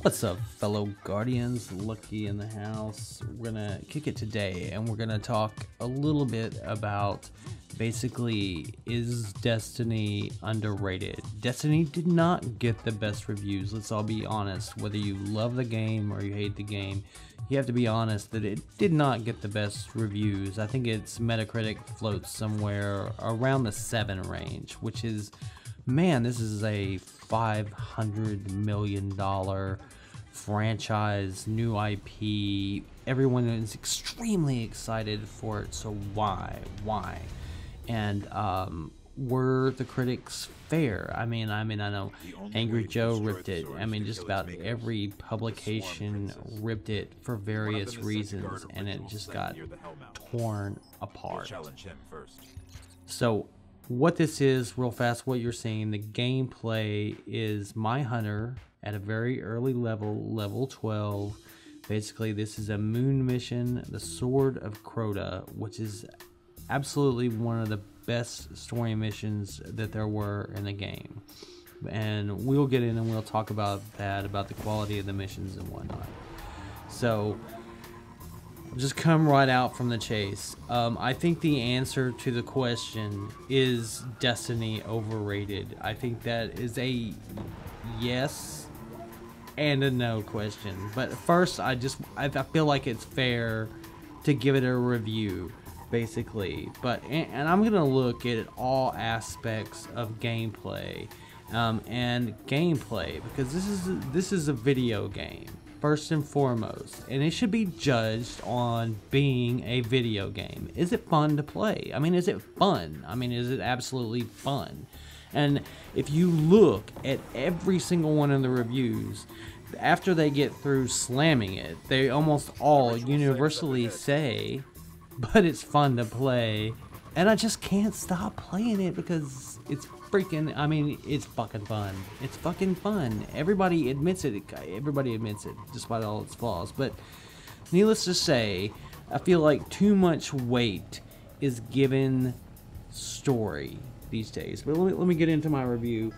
What's up, fellow Guardians? Lucky in the house. We're gonna kick it today, and we're gonna talk a little bit about basically, is Destiny underrated? Destiny did not get the best reviews. Let's all be honest. Whether you love the game or you hate the game, you have to be honest that it did not get the best reviews. I think its MetaCritic floats somewhere around the 7 range, which is, man, this is a $500 million franchise, new IP. Everyone is extremely excited for it, so why? And were the critics fair? I mean, I know Angry Joe ripped it. I mean, just about every publication ripped it for various reasons, and it just got torn apart. So what this is, real fast, what you're seeing, the gameplay is my hunter at a very early level 12. Basically, this is a moon mission, the Sword of Crota, which is absolutely one of the best story missions that there were in the game. And we'll get in and we'll talk about that, about the quality of the missions and whatnot. So just come right out from the chase. I think the answer to the question, is Destiny overrated? I think that is a yes and a no question. But first, I feel like it's fair to give it a review, basically. And I'm gonna look at all aspects of gameplay, because this is a video game first and foremost, and it should be judged on being a video game. Is it fun to play? I mean, is it fun? I mean, is it absolutely fun? And if you look at every single one of the reviews, after they get through slamming it, they almost all universally say, but it's fun to play. And I just can't stop playing it because it's freaking, I mean, it's fucking fun. It's fucking fun. Everybody admits it. Everybody admits it, despite all its flaws. But needless to say, I feel like too much weight is given story these days. But let me get into my review.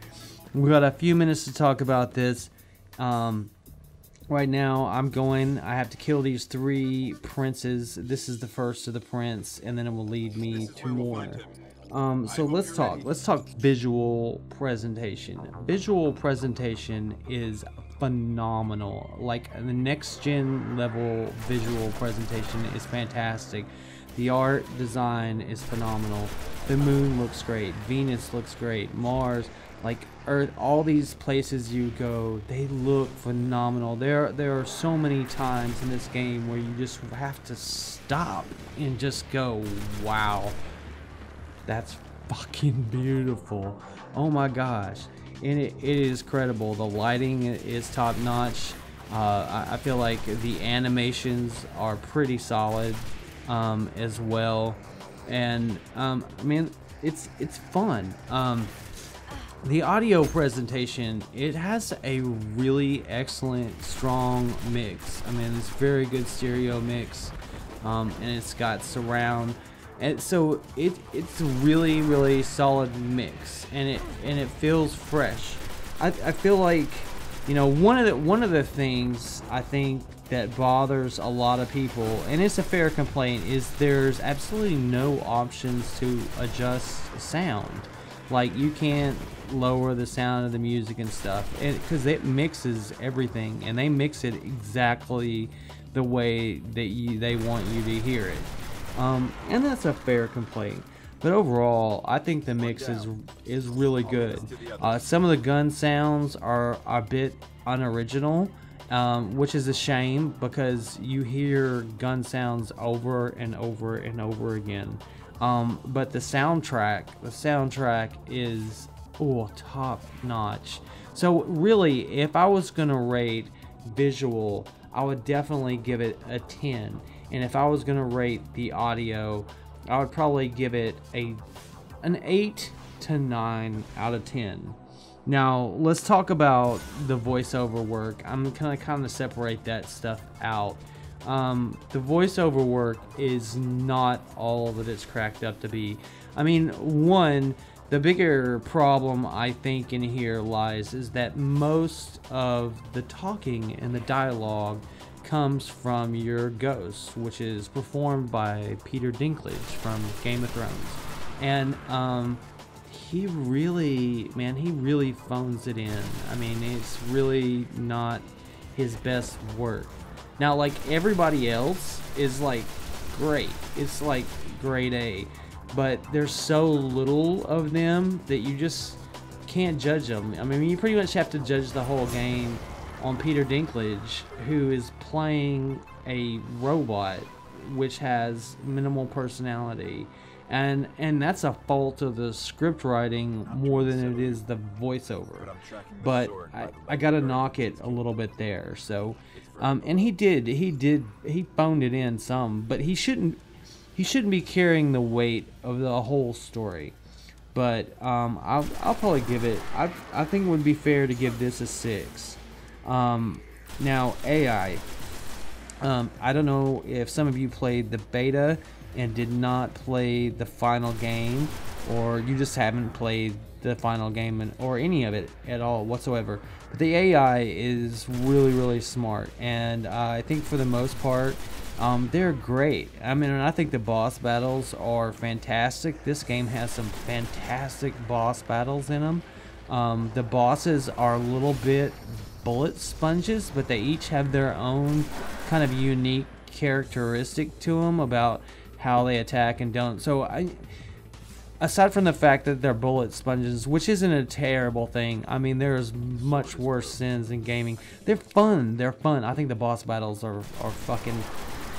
We've got a few minutes to talk about this. Right now, I have to kill these 3 princes. This is the first of the prince, and then it will lead me to more. So let's talk visual presentation. Visual presentation is phenomenal. Like, the next gen level visual presentation is fantastic. The art design is phenomenal. The moon looks great. Venus looks great. Mars, like Earth, all these places you go, they look phenomenal. There are so many times in this game where you just have to stop and just go, wow, that's fucking beautiful. Oh my gosh. And it is credible. The lighting is top notch. I feel like the animations are pretty solid as well. And I mean, it's fun. The audio presentation, it has a really excellent, strong mix. I mean, it's very good stereo mix, and it's got surround, and so it's a really solid mix, and it feels fresh. I feel like, you know, one of the things I think that bothers a lot of people, and it's a fair complaint, is there's absolutely no options to adjust sound. Like, you can't lower the sound of the music and stuff, because it mixes everything, and they mix it exactly the way that they want you to hear it. And that's a fair complaint. But overall, I think the mix is really good. Some of the gun sounds are a bit unoriginal, which is a shame, because you hear gun sounds over and over and over again. But the soundtrack is top notch. So really, if I was gonna rate visual, I would definitely give it a 10. And if I was gonna rate the audio, I would probably give it an 8 to 9 out of 10. Now let's talk about the voiceover work. I'm gonna kind of separate that stuff out. The voiceover work is not all that it's cracked up to be. I mean, one, The bigger problem I think in here lies is that most of the talking and the dialogue comes from your ghost, which is performed by Peter Dinklage from Game of Thrones. And he really phones it in. I mean, it's really not his best work. Now, like, everybody else is like great. It's like grade A. But there's so little of them that you just can't judge them. I mean, you pretty much have to judge the whole game on Peter Dinklage, who is playing a robot which has minimal personality. And that's a fault of the script writing more than it is the voiceover. But I gotta knock it a little bit there. So, and he phoned it in some, but he shouldn't be carrying the weight of the whole story. But I'll probably give it. I think it would be fair to give this a 6. Now AI. I don't know if some of you played the beta and did not play the final game, or you just haven't played the final game or any of it at all whatsoever. But the AI is really smart, and I think for the most part they're great. I mean, I think the boss battles are fantastic. This game has some fantastic boss battles in them. The bosses are a little bit bullet sponges, but they each have their own kind of unique characteristic to them about how they attack and don't. So aside from the fact that they're bullet sponges, which isn't a terrible thing, I mean, there's much worse sins in gaming. They're fun. I think the boss battles are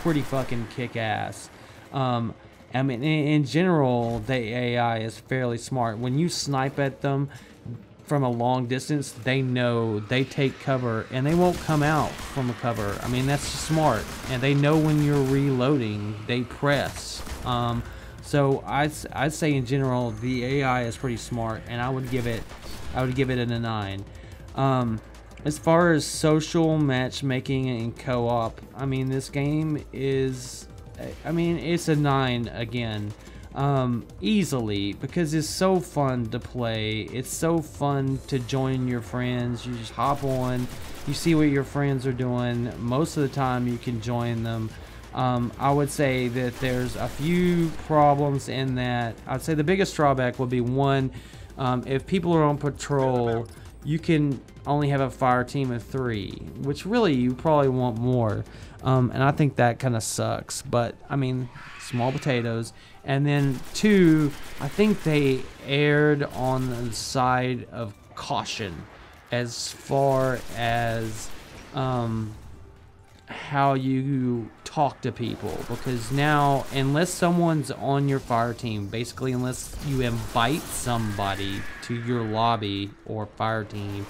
pretty fucking kick-ass. I mean, in general, the AI is fairly smart. When you snipe at them from a long distance, they know they take cover and they won't come out from a cover. I mean, that's smart. And they know when you're reloading, they press. So I'd say in general the AI is pretty smart, and I would give it a 9. As far as social matchmaking and co-op, I mean, this game is, I mean, it's a 9 again. Easily, because it's so fun to play. It's so fun to join your friends. You just hop on, you see what your friends are doing. Most of the time you can join them. I would say that there's a few problems in that. I'd say the biggest drawback would be, one, if people are on patrol, you can only have a fire team of 3, which really you probably want more. And I think that kind of sucks, but I mean, small potatoes. And then 2, I think they erred on the side of caution as far as how you talk to people, because now, unless someone's on your fire team, basically unless you invite somebody to your lobby or fire team,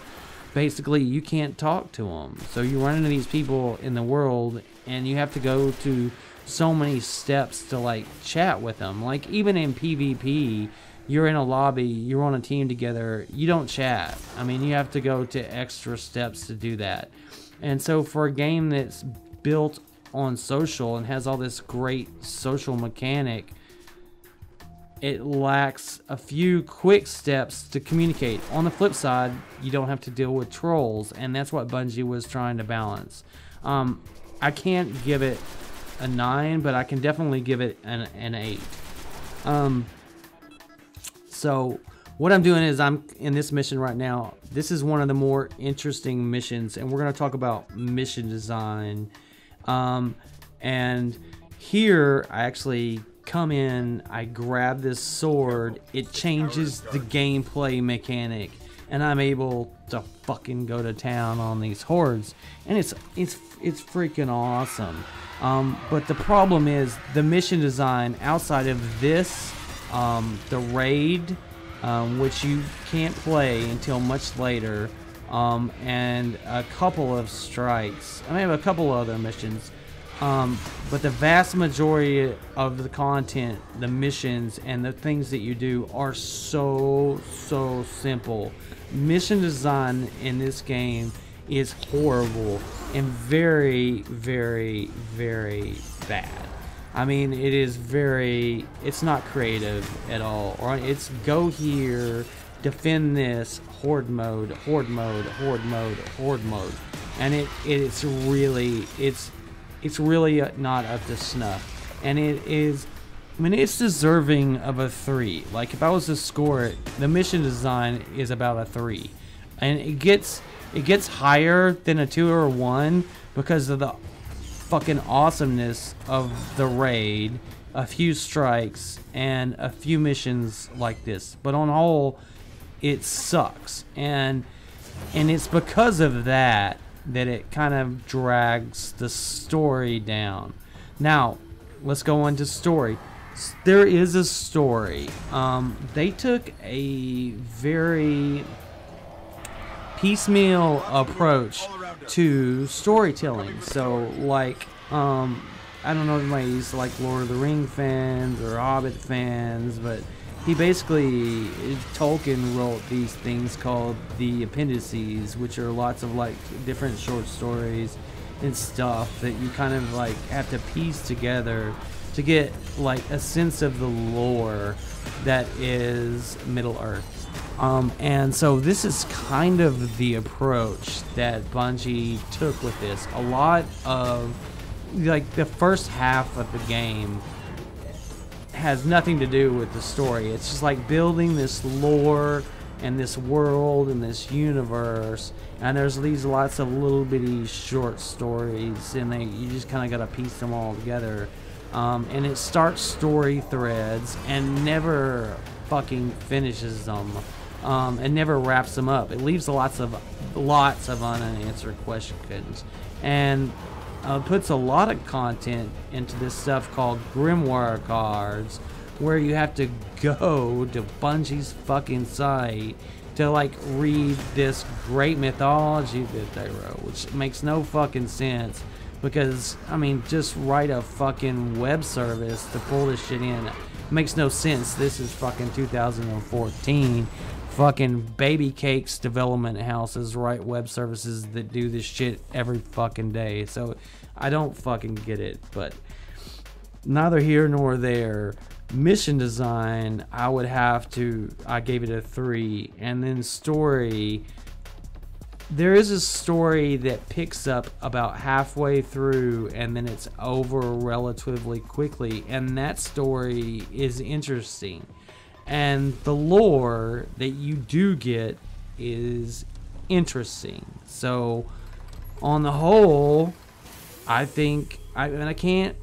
basically you can't talk to them. So you run into these people in the world and you have to go to so many steps to like chat with them. Like, even in PvP, you're in a lobby, you're on a team together, you don't chat. I mean, you have to go to extra steps to do that. And so for a game that's built on social and has all this great social mechanic, it lacks a few quick steps to communicate. On the flip side, you don't have to deal with trolls, and that's what Bungie was trying to balance. I can't give it a 9, but I can definitely give it an 8. So what I'm doing is, I'm in this mission right now. This is one of the more interesting missions, and we're going to talk about mission design. And here I actually come in, I grab this sword, it changes the gameplay mechanic, and I'm able to fucking go to town on these hordes, and it's freaking awesome. But the problem is the mission design outside of this, the raid, which you can't play until much later, and a couple of strikes. I have a couple other missions, but the vast majority of the content, the missions, and the things that you do are so simple. Mission design in this game is horrible and very bad. I mean, it's not creative at all. Or it's go here, defend this, horde mode, horde mode, horde mode, horde mode. And it's really not up to snuff. And I mean, it's deserving of a 3. Like, if I was to score it, the mission design is about a 3. And it gets higher than a 2 or a 1 because of the fucking awesomeness of the raid, a few strikes, and a few missions like this. But on the whole, it sucks. And it's because of that it kind of drags the story down. Now, let's go on to story. There is a story. They took a very piecemeal approach to storytelling. So, like, I don't know if anybody's like Lord of the Ring fans or Hobbit fans, but Tolkien wrote these things called the appendices, which are lots of like different short stories and stuff that you kind of like have to piece together to get like a sense of the lore that is Middle Earth. And so this is kind of the approach that Bungie took with this. A lot of like the first half of the game has nothing to do with the story. It's just like building this lore and this world and this universe, and there's these lots of little bitty short stories, and you just kind of got to piece them all together. And it starts story threads and never fucking finishes them, and never wraps them up. It leaves lots of unanswered questions, and puts a lot of content into this stuff called grimoire cards, where you have to go to Bungie's fucking site to like read this great mythology that they wrote, which makes no fucking sense. Because, I mean, just write a fucking web service to pull this shit in. It makes no sense. This is fucking 2014. Fucking baby cakes development houses write web services that do this shit every fucking day. So, I don't fucking get it. But, neither here nor there. Mission design, I gave it a 3. And then story, there is a story that picks up about halfway through and then it's over relatively quickly, and that story is interesting, and the lore that you do get is interesting. So on the whole, I think I can't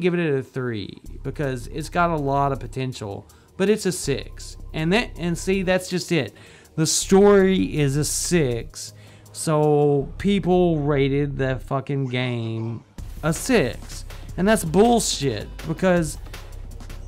give it a 3 because it's got a lot of potential, but it's a 6. And see, that's just it. The story is a 6. So people rated the fucking game a 6. And that's bullshit, because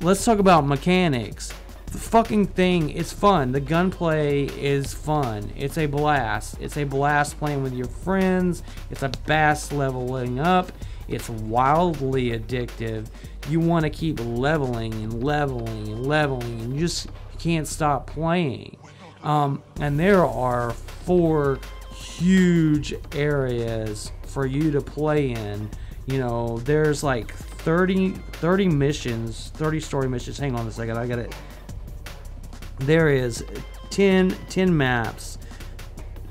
let's talk about mechanics. The fucking thing is fun. The gunplay is fun. It's a blast. It's a blast playing with your friends. It's a blast leveling up. It's wildly addictive. You want to keep leveling and leveling and leveling, and you just can't stop playing. And there are 4 huge areas for you to play in. You know, there's like 30 missions, 30 story missions. Hang on a second, I got it. There is 10 maps.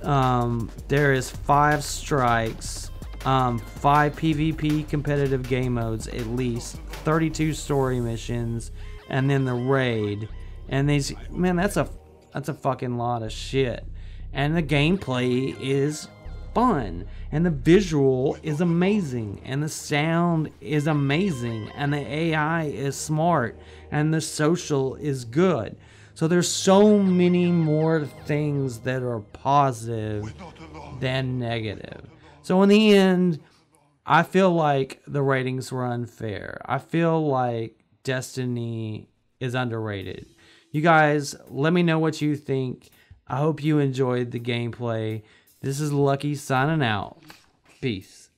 There is 5 strikes, 5 PvP competitive game modes, at least 32 story missions, and then the raid. And these, man, that's a fucking lot of shit. And the gameplay is fun, and the visual is amazing, and the sound is amazing, and the AI is smart, and the social is good. So there's so many more things that are positive than negative. So in the end, I feel like the ratings were unfair. I feel like Destiny is underrated. You guys, let me know what you think. I hope you enjoyed the gameplay. This is Lucky signing out. Peace.